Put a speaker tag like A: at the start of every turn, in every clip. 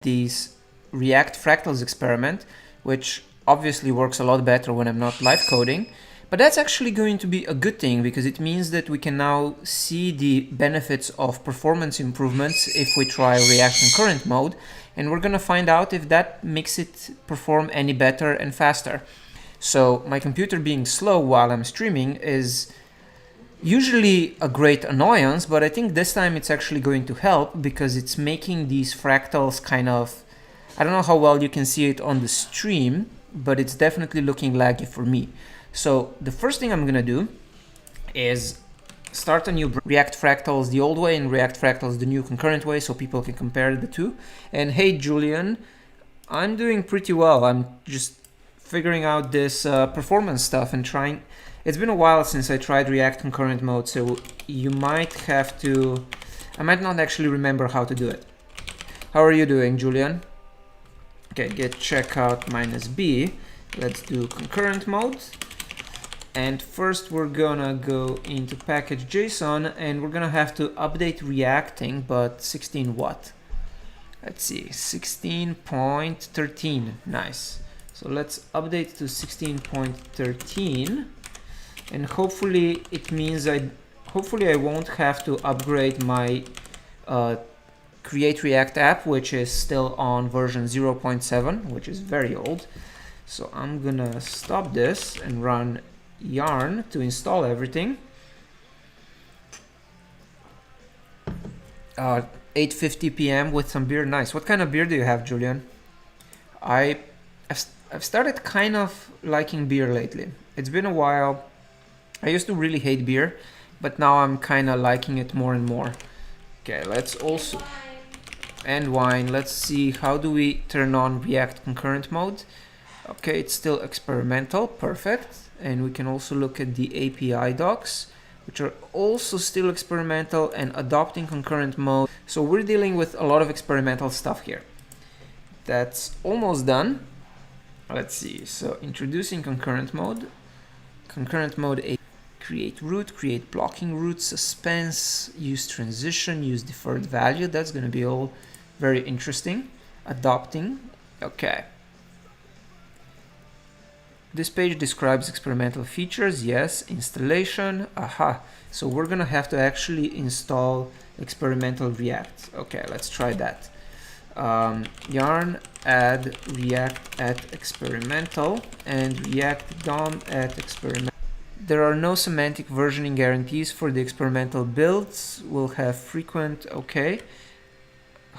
A: this React Fractals experiment, which obviously works a lot better when I'm not live coding. But that's actually going to be a good thing because it means that we can now see the benefits of performance improvements if we try React Concurrent Mode, and we're going to find out if that makes it perform any better and faster. So my computer being slow while I'm streaming is usually a great annoyance, but I think this time it's actually going to help because it's making these fractals kind of, I don't know how well you can see it on the stream, but it's definitely looking laggy for me. So the first thing I'm gonna do is start a new React Fractals the old way and React Fractals the new concurrent way so people can compare the two. And hey Julian, I'm doing pretty well. I'm just figuring out this performance stuff and trying. It's been a while since I tried React Concurrent Mode, so you might have to, I might not actually remember how to do it. How are you doing, Julian? Okay, get checkout -b. Let's do concurrent mode. And first we're gonna go into package.json and we're gonna have to update reacting, but 16 what? Let's see, 16.13, nice. So let's update to 16.13 and hopefully it means hopefully I won't have to upgrade my Create React app, which is still on version 0.7, which is very old. So I'm gonna stop this and run yarn to install everything. 8:50 p.m. with some beer, nice. What kind of beer do you have, Julian? I've started kind of liking beer lately. It's been a while. I used to really hate beer, but now I'm kind of liking it more and more. Okay, let's also, and wine. Let's see, how do we turn on React Concurrent Mode? Okay, it's still experimental, perfect. And we can also look at the API docs, which are also still experimental and adopting concurrent mode. So we're dealing with a lot of experimental stuff here. That's almost done. Let's see, so introducing concurrent mode. Concurrent mode, create root, create blocking root, suspense, use transition, use deferred value. That's going to be all very interesting. Adopting, okay. This page describes experimental features, yes. Installation, aha. So we're gonna have to actually install experimental React. Okay, let's try that. Yarn add React at experimental and React DOM at experimental. There are no semantic versioning guarantees for the experimental builds. We'll have frequent, okay.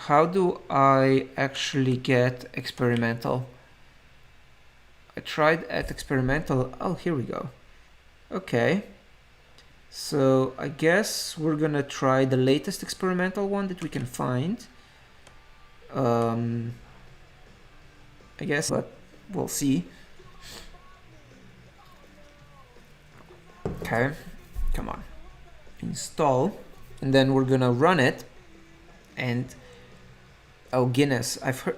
A: How do I actually get experimental? I tried at experimental. Oh, here we go. Okay. So I guess we're gonna try the latest experimental one that we can find. I guess, but we'll see. Okay, come on. Install. And then we're gonna run it. And oh, Guinness. I've heard.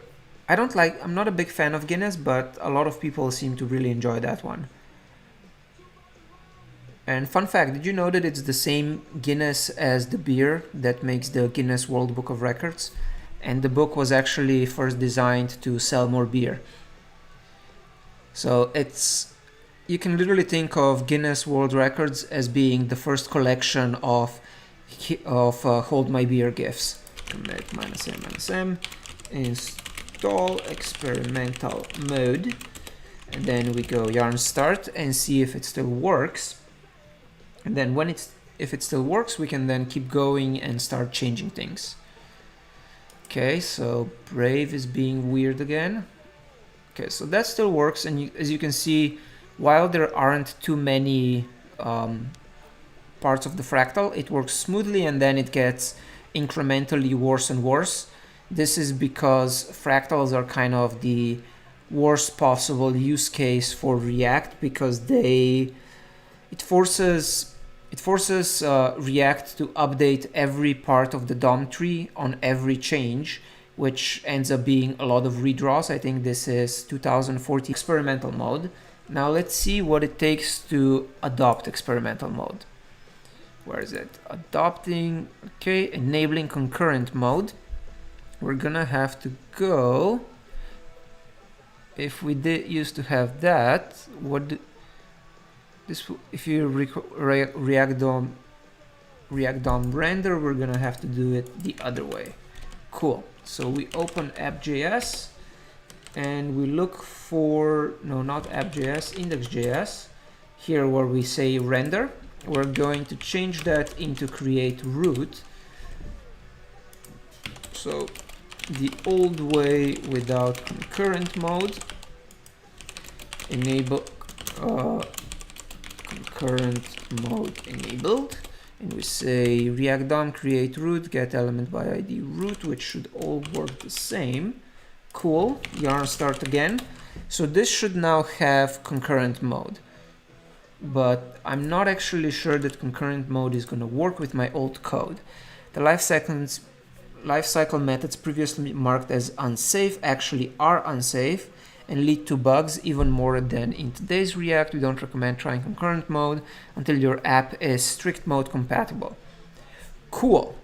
A: I'm not a big fan of Guinness, but a lot of people seem to really enjoy that one. And fun fact, did you know that it's the same Guinness as the beer that makes the Guinness World Book of Records? And the book was actually first designed to sell more beer. So you can literally think of Guinness World Records as being the first collection of hold my beer gifts. Commit -m, install experimental mode, and then we go yarn start and see if it still works. And then if it still works, we can then keep going and start changing things. Okay, so Brave is being weird again. Okay, so that still works, and as you can see, while there aren't too many parts of the fractal, it works smoothly, and then it gets incrementally worse and worse. This is because fractals are kind of the worst possible use case for React, because it forces React to update every part of the DOM tree on every change, which ends up being a lot of redraws. I think this is 2014 experimental mode. Now let's see what it takes to adopt experimental mode. Where is it? Adopting, okay, enabling concurrent mode. we're gonna have to go. If we used to have that, if you React DOM render, we're gonna have to do it the other way. Cool. So we open app.js and we look for, no, not app.js, index.js. Here where we say render, we're going to change that into create root. So the old way without concurrent mode, enable concurrent mode enabled, and we say React DOM create root, get element by ID root, which should all work the same. Cool. Yarn start again. So this should now have concurrent mode, but I'm not actually sure that concurrent mode is going to work with my old code. The lifecycle methods previously marked as unsafe actually are unsafe and lead to bugs even more than in today's React. We don't recommend trying concurrent mode until your app is strict mode compatible. Cool.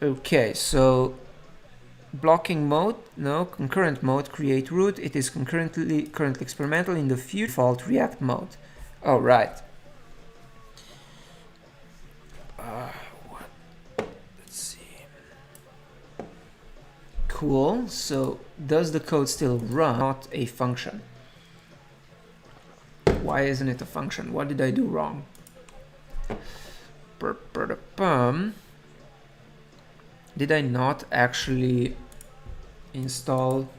A: Okay, so blocking mode, no, concurrent mode, create root. It is currently experimental in the future default React mode. All right. Let's see. Cool. So does the code still run? Not a function. Why isn't it a function? What did I do wrong? Did I not actually install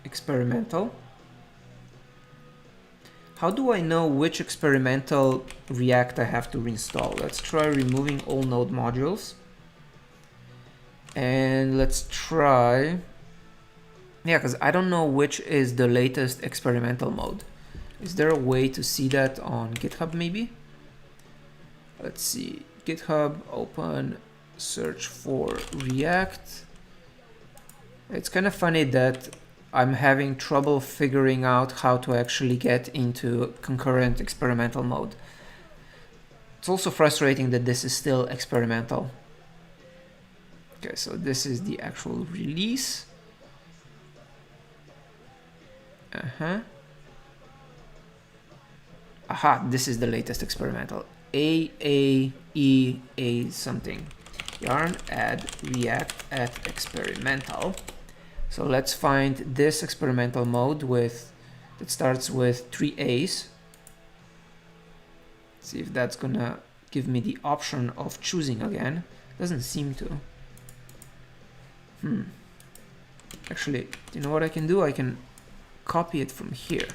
A: experimental? How do I know which experimental React I have to reinstall? Let's try removing all node modules. And let's try, yeah, because I don't know which is the latest experimental mode. Is there a way to see that on GitHub maybe? Let's see, GitHub, open, search for React. It's kind of funny that I'm having trouble figuring out how to actually get into concurrent experimental mode. It's also frustrating that this is still experimental. Okay, so this is the actual release. Aha, this is the latest experimental. A something. Yarn add react at experimental. So let's find this experimental mode that starts with 3 A's. See if that's gonna give me the option of choosing again. Doesn't seem to. Actually, you know what I can do? I can copy it from here.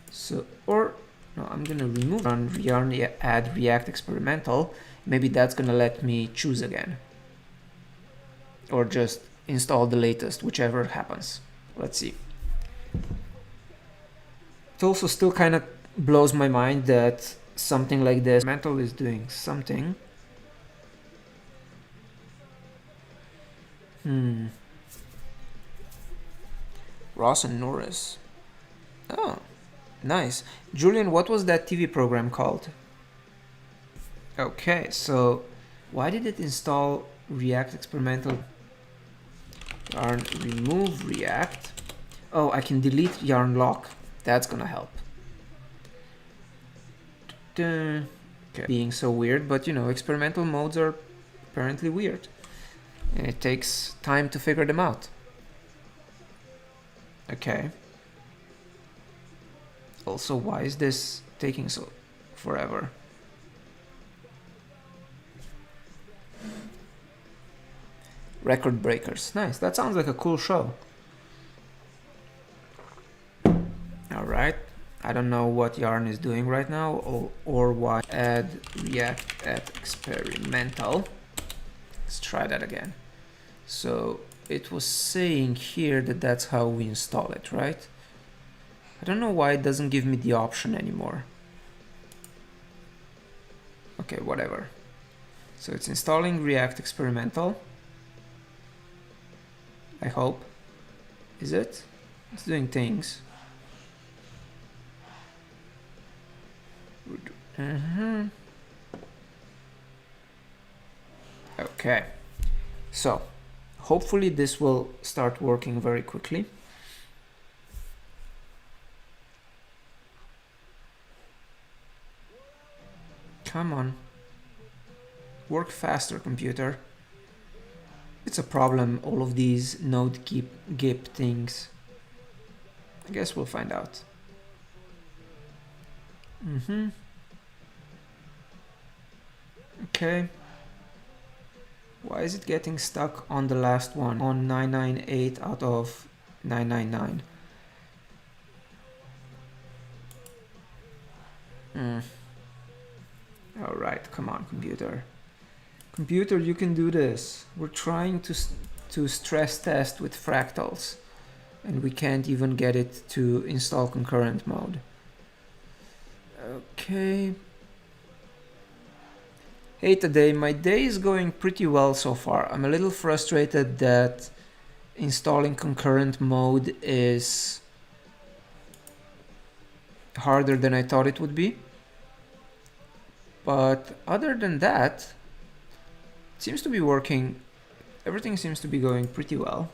A: So, or no, I'm gonna remove yarn add react experimental. Maybe that's gonna let me choose again, or just install the latest, whichever happens. Let's see. It also still kind of blows my mind that something like this experimental is doing something. Ross and Norris. Oh, nice. Julian, what was that TV program called? Okay, so why did it install React experimental? Yarn remove React. Oh, I can delete yarn lock. That's gonna help. Okay. Being so weird, but you know, experimental modes are apparently weird. And it takes time to figure them out. Okay. Also, why is this taking so forever? Record breakers. Nice. That sounds like a cool show. All right. I don't know what Yarn is doing right now or why. Add React at experimental. Let's try that again. So it was saying here that that's how we install it, right? I don't know why it doesn't give me the option anymore. Okay, whatever. So it's installing React experimental. I hope. Is it? It's doing things. Okay. So Hopefully this will start working very quickly. Come on. Work faster, computer. It's a problem, all of these node gip things. I guess we'll find out. Okay. Why is it getting stuck on the last one? On 998 out of 999. Alright, come on, computer. Computer, you can do this. We're trying to stress test with fractals, and we can't even get it to install concurrent mode. Okay. Hey, today my day is going pretty well so far. I'm a little frustrated that installing concurrent mode is harder than I thought it would be. But other than that, it seems to be working. Everything seems to be going pretty well.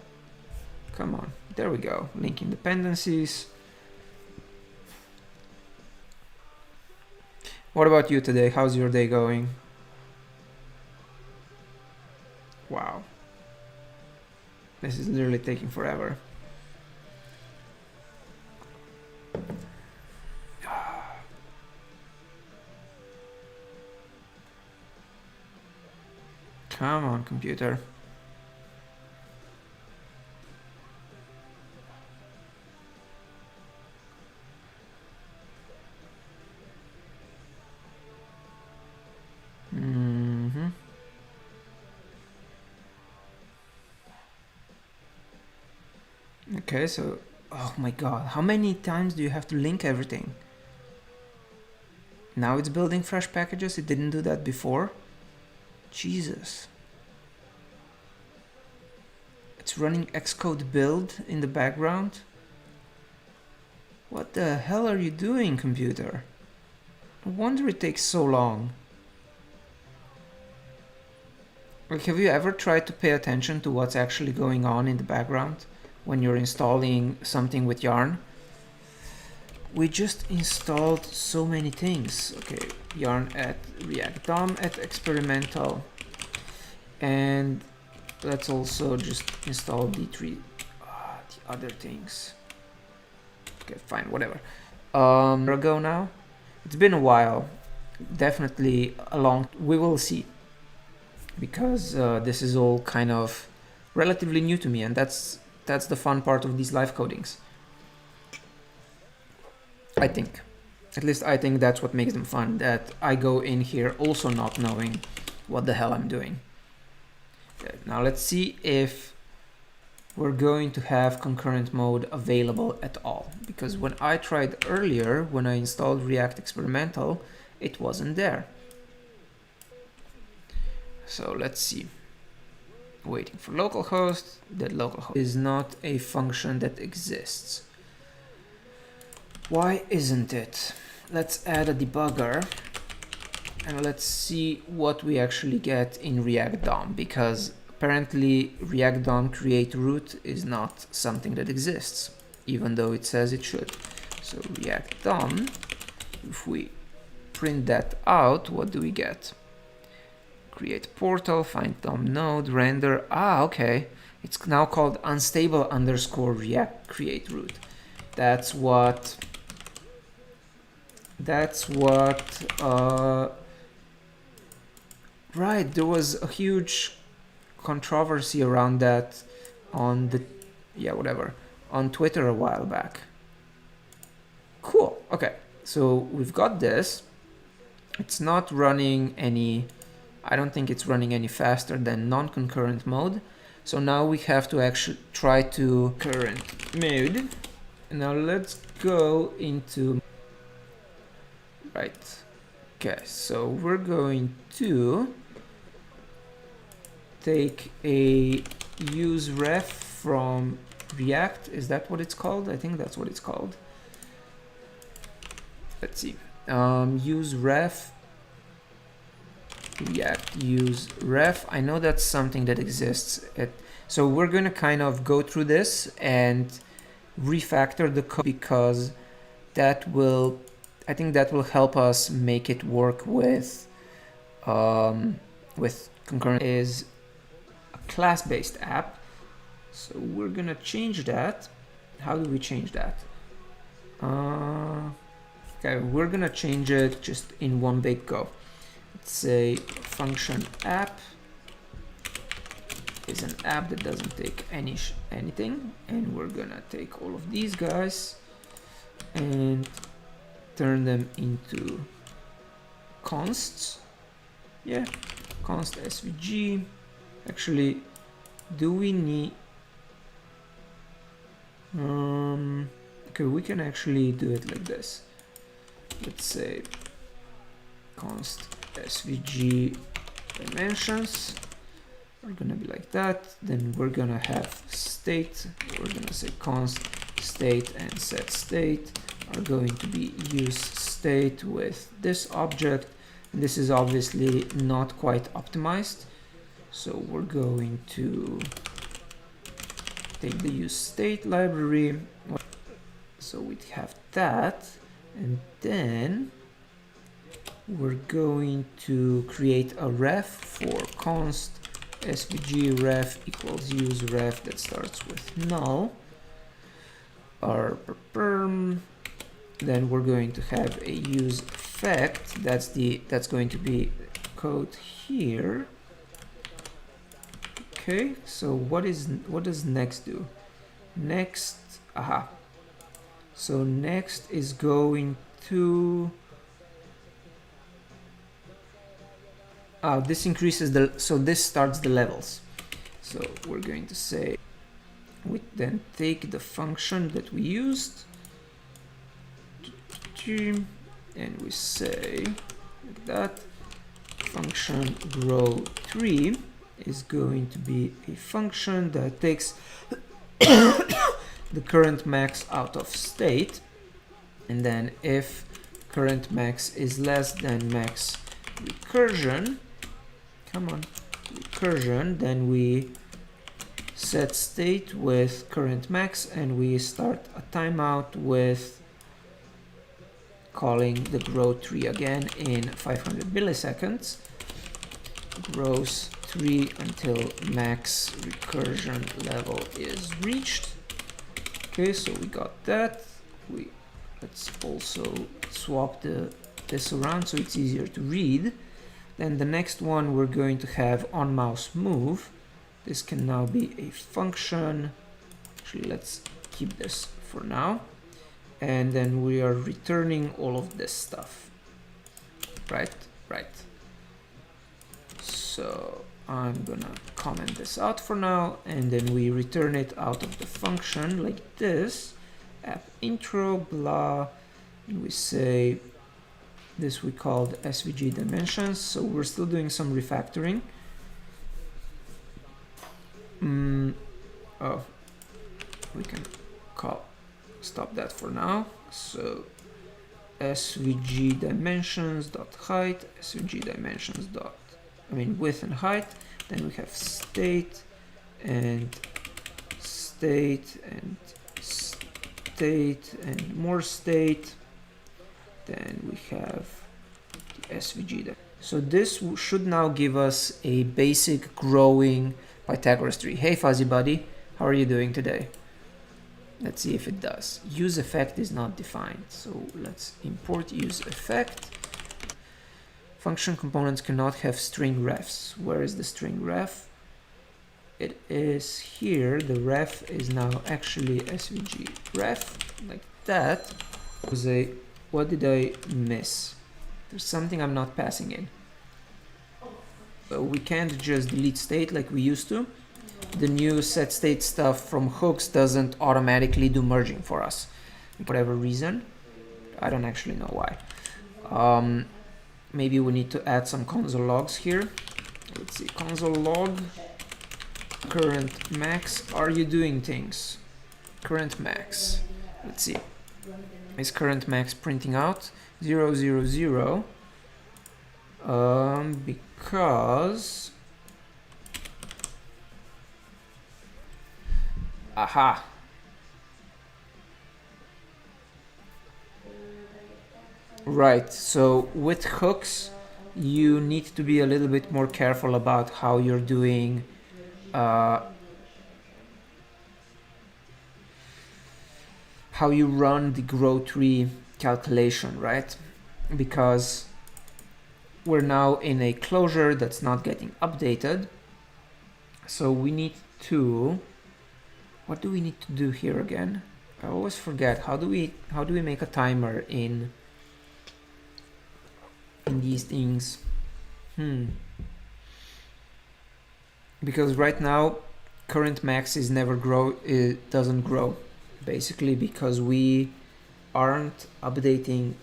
A: Come on, there we go. Linking dependencies. What about you today? How's your day going? Wow. This is literally taking forever. Come on, computer. Okay, so, oh my god, how many times do you have to link everything? Now it's building fresh packages, it didn't do that before? Jesus. It's running Xcode build in the background? What the hell are you doing, computer? No wonder it takes so long. Like, have you ever tried to pay attention to what's actually going on in the background when you're installing something with Yarn? We just installed so many things. Okay, Yarn at React DOM at experimental. And let's also just install the other things. Okay, fine, whatever. Ago now. It's been a while. Definitely a long. We will see. Because this is all kind of relatively new to me, and that's the fun part of these live codings. I think. At least I think that's what makes them fun, that I go in here also not knowing what the hell I'm doing. Okay, now let's see if we're going to have concurrent mode available at all. Because when I tried earlier, when I installed React Experimental, it wasn't there. So let's see. Waiting for localhost. That localhost is not a function that exists. Why isn't it? Let's add a debugger and let's see what we actually get in React DOM, because apparently React DOM create root is not something that exists, even though it says it should. So React DOM, if we print that out, what do we get? Create portal, find DOM node, render. Ah, okay. It's now called unstable underscore React create root. That's what right, there was a huge controversy around that on the, on Twitter a while back. Cool, okay, so we've got this. It's not running any, I don't think it's running any faster than non-concurrent mode. So now we have to actually try to concurrent mode. And now let's go into, right. Okay, so we're going to take a use ref from React. Is that what it's called? I think that's what it's called. Let's see. Use ref. React use ref. I know that's something that exists. So we're going to kind of go through this and refactor the code, because that will, I think that will help us make it work with concurrent. Is a class-based app, so we're gonna change that. How do we change that? Okay, we're gonna change it just in one big go. Let's say function app is an app that doesn't take anything, and we're gonna take all of these guys and turn them into consts. Yeah, const svg. Actually, do we need okay, we can actually do it like this. Let's say const svg dimensions are gonna be like that. Then we're gonna have state. We're gonna say const state and set state are going to be use state with this object. And this is obviously not quite optimized, so we're going to take the use state library. So we have that, and then we're going to create a ref for const svg ref equals use ref that starts with null. Then we're going to have a use effect. That's going to be code here. Okay, so what does next do? Next, so next is going to this increases so this starts the levels. So we're going to say, we then take the function that we used and we say like that function grow3 is going to be a function that takes the current max out of state, and then if current max is less than max recursion, then we set state with current max, and we start a timeout with calling the grow tree again in 500 milliseconds. Grows 3 until max recursion level is reached. Okay, so we got that. Let's also swap this around so it's easier to read. Then the next one, we're going to have on mouse move. This can now be a function. Actually, let's keep this for now. And then we are returning all of this stuff. Right. So I'm gonna comment this out for now, and then we return it out of the function like this. App intro blah, and we say this we called svg dimensions. So we're still doing some refactoring. We can stop that for now. So svg dimensions dot height, svg dimensions dot width and height. Then we have state and state and state and more state. Then we have the svg. So this should now give us a basic growing Pythagoras tree. Hey fuzzy buddy, how are you doing today? Let's see if it does. Use effect is not defined, so let's import use effect. Function components cannot have string refs. Where is the string ref? It is here. The ref is now actually svg ref, like that. What did I miss? There's something I'm not passing in. So we can't just delete state like we used to. The new set state stuff from hooks doesn't automatically do merging for us, for whatever reason. I don't actually know why. Maybe we need to add some console logs here. Let's see, console log, current max. Are you doing things? Current max. Let's see. Is current max printing out 0, 0, 0? Because Aha. Right, so with hooks, you need to be a little bit more careful about how you're doing how you run the grow tree calculation, right? Because we're now in a closure that's not getting updated. So we need to, what do we need to do here again? I always forget. How do we make a timer in these things? Because right now current max is never grow, it doesn't grow, basically because we aren't getting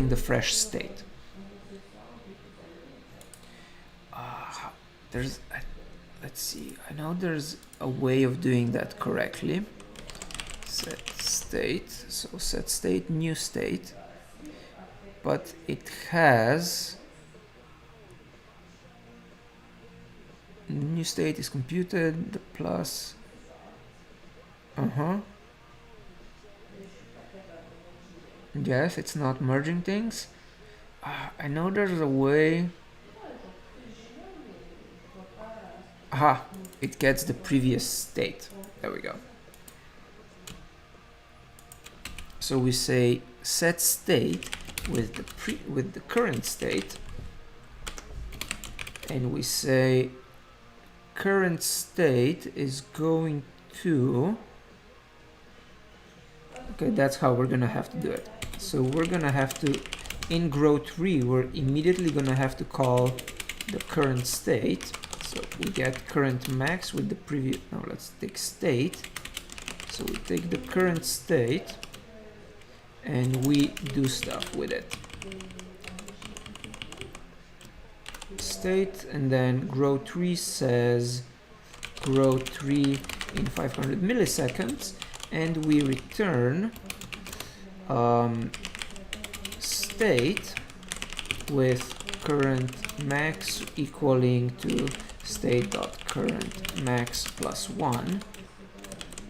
A: the fresh state. Let's see, I know there's a way of doing that correctly. Set state, so set state, new state, but it has new state is computed, the plus, yes, it's not merging things. I know there's a way. Aha, it gets the previous state. There we go. So we say set state with the current state, and we say current state is going to, okay, that's how we're gonna have to do it. So we're gonna have to, in grow tree, we're immediately gonna have to call the current state. So we get current max with the previous, now let's take state. So we take the current state and we do stuff with it. State, and then grow tree says grow tree in 500 milliseconds, and we return state with current max equaling to state.current max plus 1,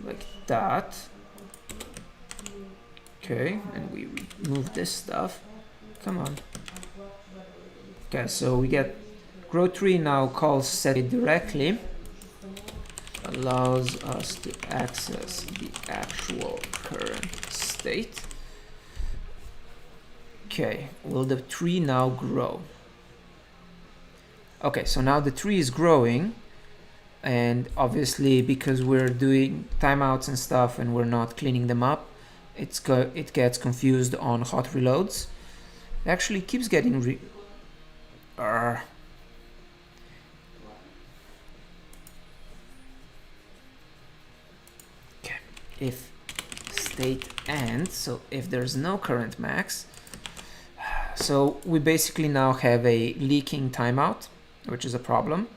A: like that. Okay, and we remove this stuff. Come on. Okay, so we get grow tree now calls set directly, allows us to access the actual current state. Okay, will the tree now grow? Okay, so now the tree is growing, and obviously because we're doing timeouts and stuff and we're not cleaning them up, it gets confused on hot reloads. It actually keeps getting okay, if state ends, so if there's no current max, so we basically now have a leaking timeout, which is a problem.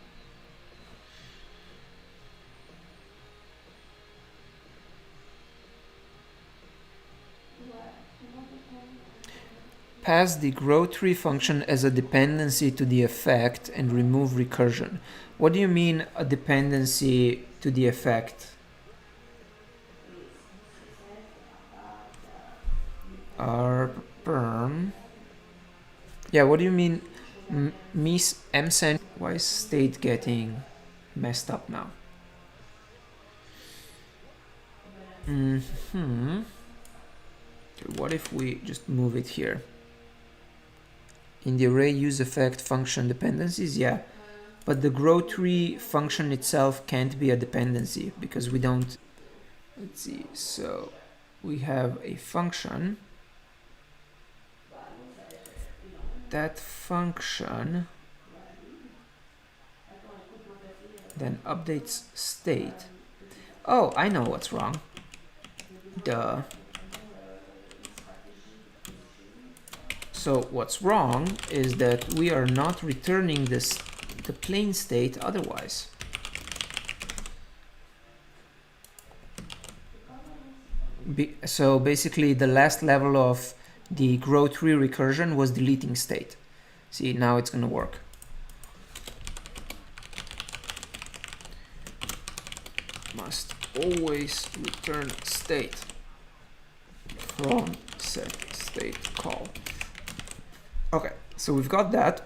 A: Pass the grow tree function as a dependency to the effect and remove recursion. What do you mean a dependency to the effect? Perm. Yeah, what do you mean msend? Why is state getting messed up now? Okay, what if we just move it here? In the array use effect function dependencies, yeah. But the grow tree function itself can't be a dependency because we don't, let's see, so we have a function. That function then updates state. Oh, I know what's wrong. Duh. So what's wrong is that we are not returning the plain state otherwise. So basically the last level of the grow tree recursion was deleting state. See, now it's going to work. Must space return state from set state call. Okay, so we've got that.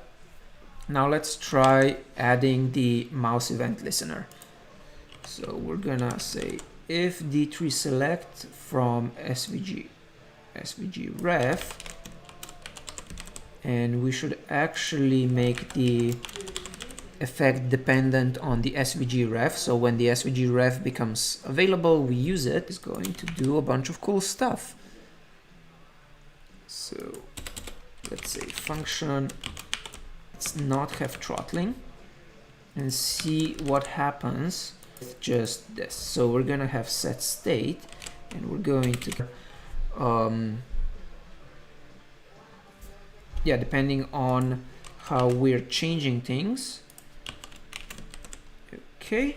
A: Now let's try adding the mouse event listener. So we're gonna say if d3 select from svg ref, and we should actually make the effect dependent on the svg ref. So when the svg ref becomes available, we use it. It's going to do a bunch of cool stuff. So let's say function, let's not have throttling, and see what happens with just this. So we're gonna have set state, and we're going to yeah, depending on how we're changing things. Okay,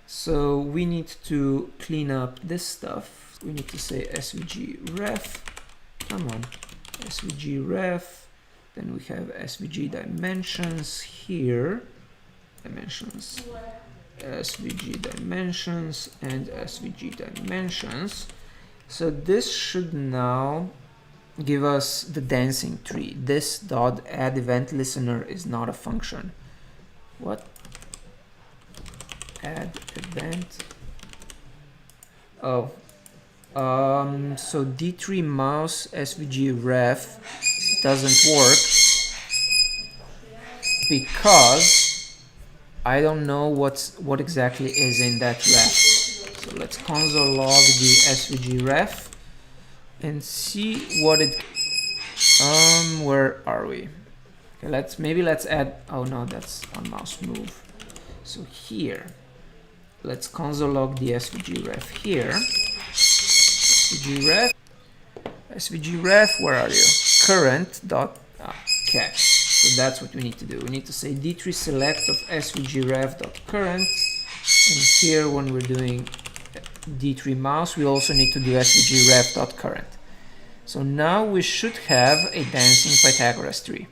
A: so we need to clean up this stuff. We need to say svg ref, come on, svg ref, then we have svg dimensions here, dimensions, svg dimensions, and svg dimensions. So this should now give us the dancing tree. This dot add event listener is not a function. What? Add event. Oh, so d3 mouse svg ref doesn't work because I don't know what exactly is in that ref. So let's console log the svg ref and see what it. Where are we? Okay, let's add. Oh no, that's on mouse move. So here, let's console log the svg ref here. svg ref, where are you? Current dot catch. So that's what we need to do. We need to say d3 select of svg ref dot current, and here when we're doing d3 mouse, we also need to do svg ref dot current. So now we should have a dancing Pythagoras tree.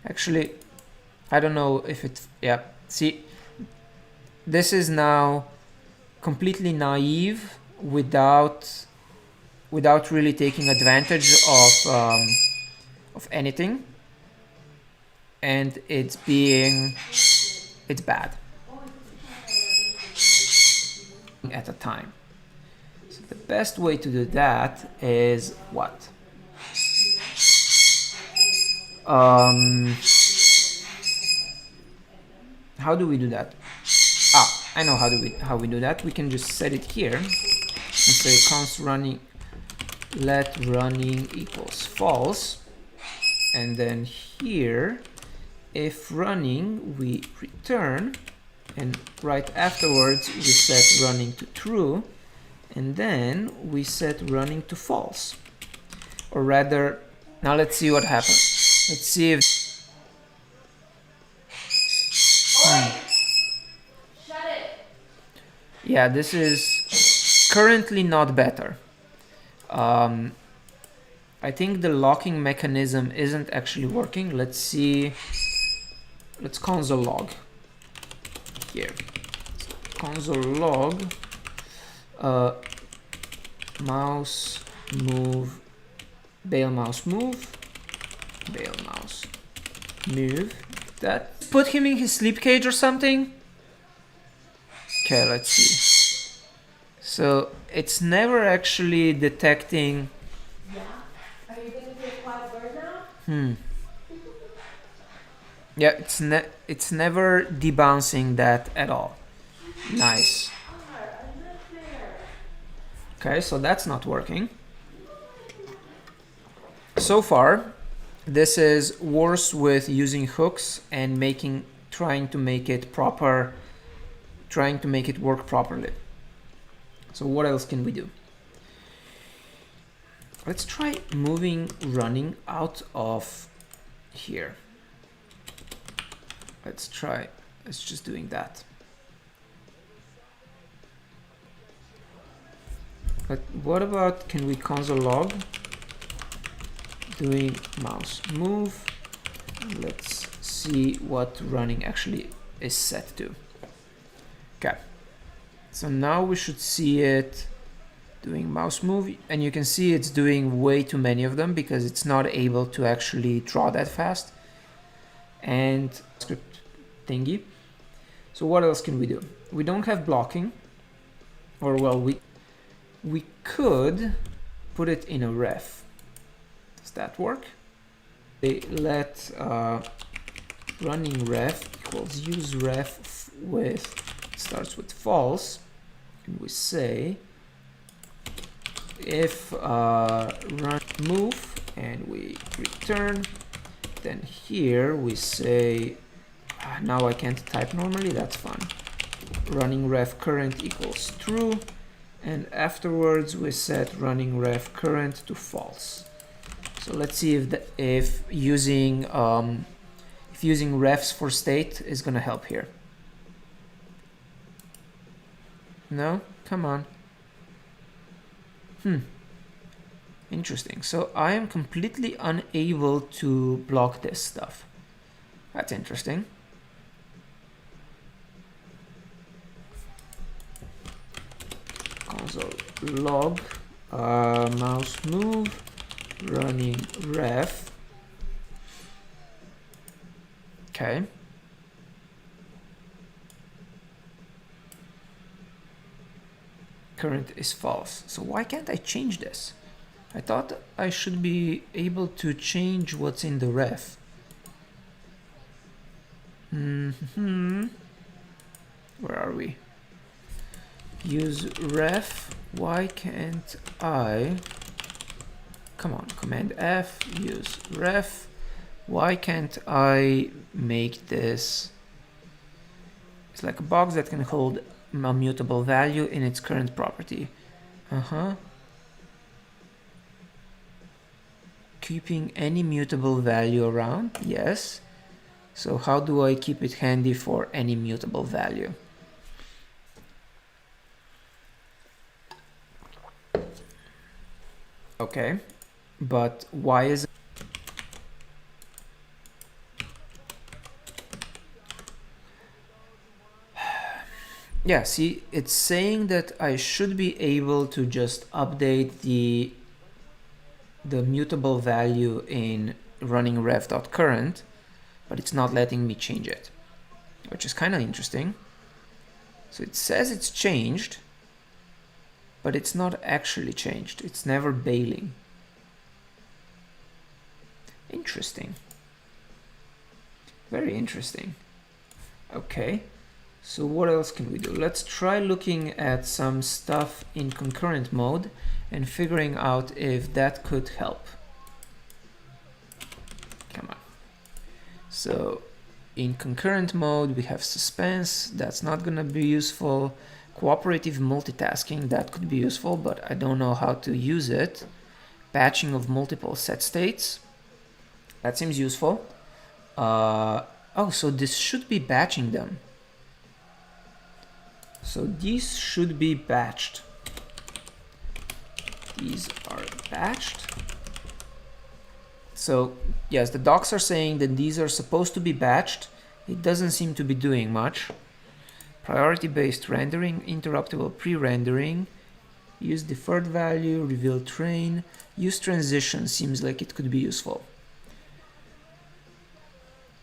A: Actually, I don't know if it, yeah, see, this is now completely naive without really taking advantage of anything, and it's bad at a time. So the best way to do that is what? How do we do that? I know how we do that. We can just set it here and say const running, let running equals false, and then here if running we return, and right afterwards we set running to true, and then we set running to false. Or rather, now let's see what happens. Let's see if yeah, this is currently not better. I think the locking mechanism isn't actually working. Let's see. Let's console log here. So console log mouse move, bail mouse move, bail mouse move. That put him in his sleep cage or something. Okay, let's see. So it's never actually detecting.
B: Yeah. Are you going to be a quiet bird now?
A: Yeah, it's never debouncing that at all. Nice. Okay, so that's not working. So far, this is worse with using hooks and trying to make it proper. Trying to make it work properly. So what else can we do? Let's try moving running out of here. Let's just doing that. But what about, can we console log doing mouse move? Let's see what running actually is set to. Okay, so now we should see it doing mouse move, and you can see it's doing way too many of them because it's not able to actually draw that fast. And script thingy. So what else can we do? We don't have blocking, or well, we could put it in a ref. Does that work? They let running ref equals use ref with, starts with false, and we say if run move, and we return, then here we say, now I can't type normally, that's fine, running ref current equals true, and afterwards we set running ref current to false. So let's see if using refs for state is gonna help here. No? Come on. Interesting. So I am completely unable to block this stuff. That's interesting. Console log mouse move running ref. Okay. Current is false. So why can't I change this? I thought I should be able to change what's in the ref. Where are we? Use ref. Why can't I? Come on, Command F, use ref. Why can't I make this? It's like a box that can hold a mutable value in its current property. Keeping any mutable value around, yes. So how do I keep it handy for any mutable value? Okay, but why is it? Yeah, see, it's saying that I should be able to just update the mutable value in running ref.current, but it's not letting me change it, which is kind of interesting. So it says it's changed, but it's not actually changed. It's never bailing. Interesting. Very interesting. Okay. So what else can we do? Let's try looking at some stuff in concurrent mode and figuring out if that could help. Come on. So in concurrent mode, we have suspense. That's not going to be useful. Cooperative multitasking, that could be useful, but I don't know how to use it. Patching of multiple set states. That seems useful. Oh, so this should be batching them. So these should be batched. These are batched. So yes, the docs are saying that these are supposed to be batched. It doesn't seem to be doing much. Priority-based rendering, interruptible pre-rendering, use deferred value, reveal train, use transition seems like it could be useful.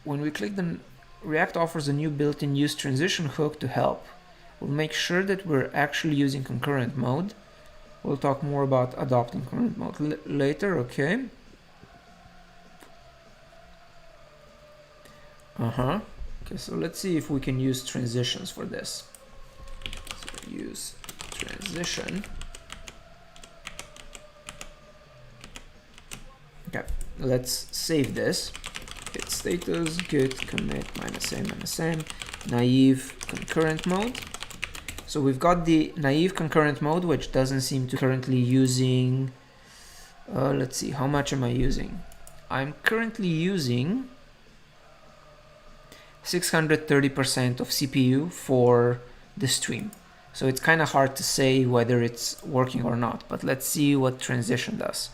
A: When we click the React offers a new built-in use transition hook to help. We'll make sure that we're actually using concurrent mode. We'll talk more about adopting concurrent mode later, okay? Okay, so let's see if we can use transitions for this. So use transition. Okay, let's save this. Git status, git commit -n, naive concurrent mode. So we've got the naive concurrent mode, which doesn't seem to currently using, let's see, how much am I using? I'm currently using 630% of CPU for the stream. So it's kind of hard to say whether it's working or not, but let's see what transition does.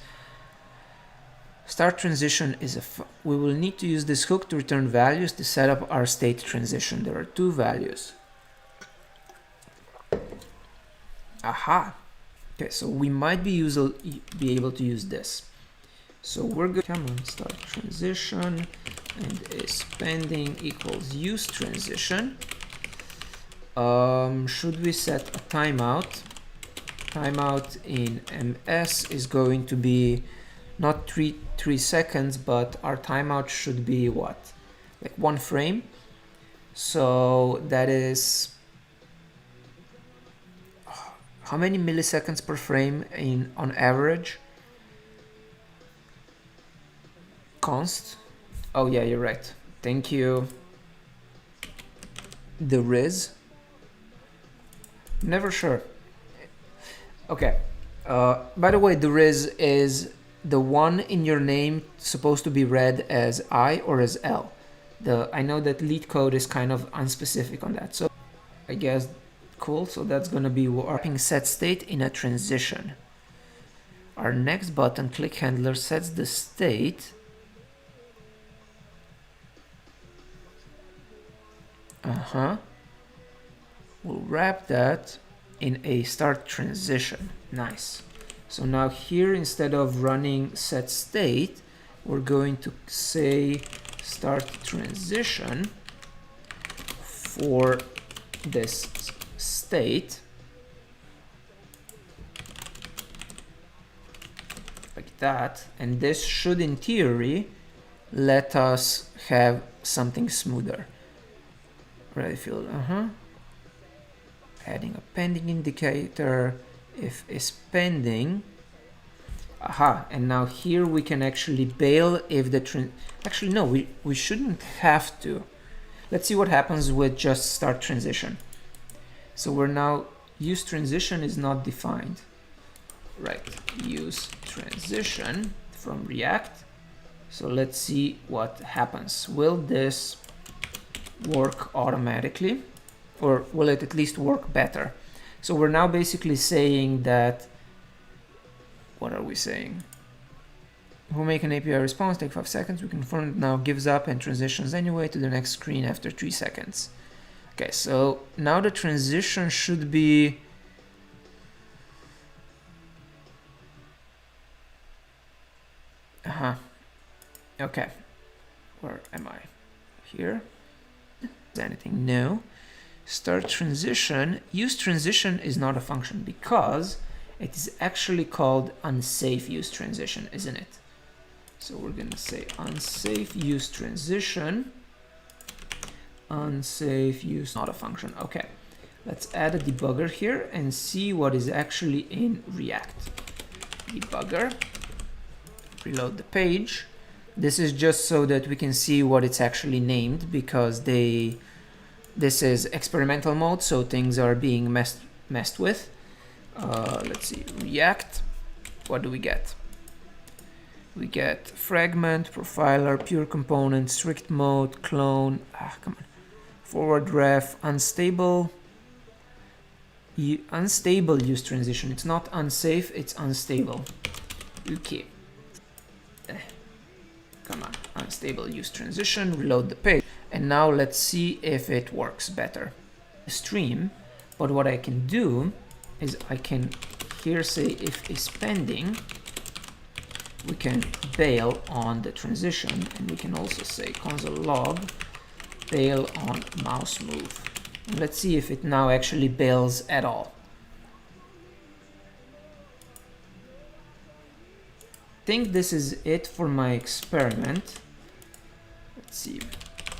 A: Start transition is we will need to use this hook to return values to set up our state transition. There are two values. Aha. Okay, so we might be able to use this. So we're going to come on, start transition, and is pending equals use transition. Should we set a timeout? Timeout in MS is going to be not 3 seconds, but our timeout should be what? Like 1 frame. So that is how many milliseconds per frame on average? Const. Oh yeah, you're right. Thank you. The Riz. Never sure. Okay. By the way, the Riz is the one in your name supposed to be read as I or as L. I know that lead code is kind of unspecific on that. So I guess cool. So that's gonna be warping set state in a transition. Our next button, click handler, sets the state. We'll wrap that in a start transition. Nice. So now here, instead of running set state, we're going to say start transition for this state. Like that. And this should, in theory, let us have something smoother. Ready field, adding a pending indicator. If is pending, and now here we can actually bail if the actually no, we shouldn't have to. Let's see what happens with just start transition. So we're now use transition is not defined, right? Use transition from React. So let's see what happens. Will this work automatically, or will it at least work better? So we're now basically saying that, what are we saying? We'll make an API response, take 5 seconds. We confirm it now, gives up and transitions anyway to the next screen after 3 seconds. Okay, so now the transition should be okay, where am I? Here? Is anything? No. Start transition. Use transition is not a function because it is actually called unsafe use transition, isn't it? So we're gonna say unsafe use transition. Unsafe use, not a function. Okay, let's add a debugger here and see what is actually in React. Debugger. Reload the page. This is just so that we can see what it's actually named, because this is experimental mode, so things are being messed with. Let's see, React. What do we get? We get fragment, profiler, pure component, strict mode, clone. Come on. Forward ref, unstable. Unstable use transition. It's not unsafe, it's unstable. Okay. Come on, unstable use transition, reload the page. And now let's see if it works better. Stream, but what I can do is I can here say if is pending, we can bail on the transition, and we can also say console log bail on mouse move. And let's see if it now actually bails at all. I think this is it for my experiment. Let's see,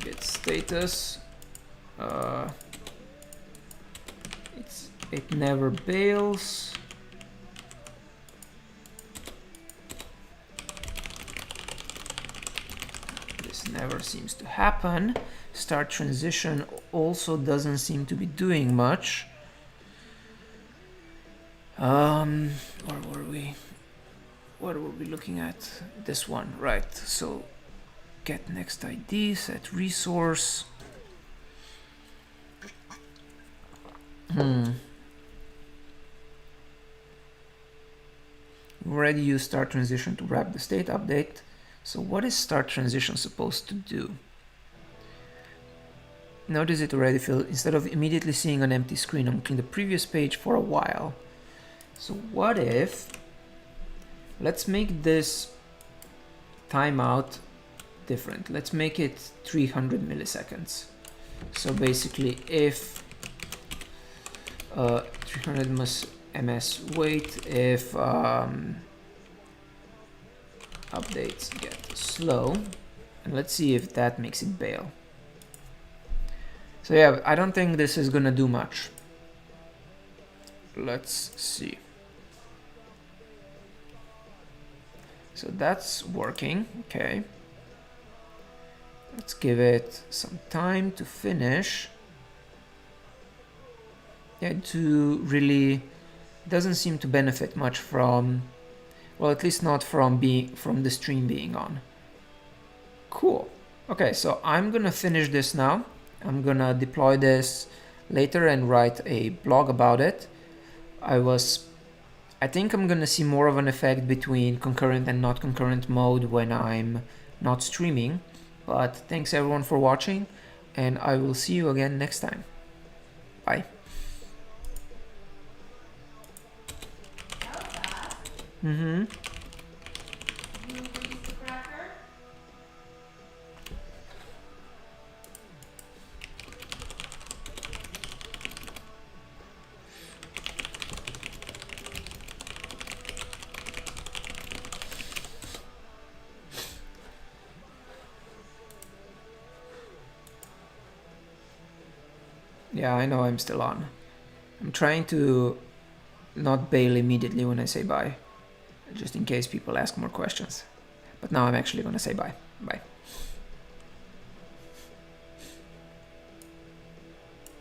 A: get status. It never bails. This never seems to happen. Start transition also doesn't seem to be doing much. Where were we? What were we looking at? This one, right? So get next ID, set resource. We already used start transition to wrap the state update. So what is start transition supposed to do? Notice it already filled. Instead of immediately seeing an empty screen, I'm clicking the previous page for a while. So what if, let's make this timeout different. Let's make it 300 milliseconds. So basically if 300 ms wait, if updates get slow, and let's see if that makes it bail. So yeah, I don't think this is gonna do much. Let's see. So that's working, okay. Let's give it some time to finish. Yeah, to really doesn't seem to benefit much from, well, at least not from the stream being on. Cool. Okay, so I'm gonna finish this now. I'm gonna deploy this later and write a blog about it. I think I'm gonna see more of an effect between concurrent and not concurrent mode when I'm not streaming. But thanks everyone for watching, and I will see you again next time. Bye. Mm-hmm. Yeah, I know I'm still on. I'm trying to not bail immediately when I say bye, just in case people ask more questions. But now I'm actually gonna say bye. Bye.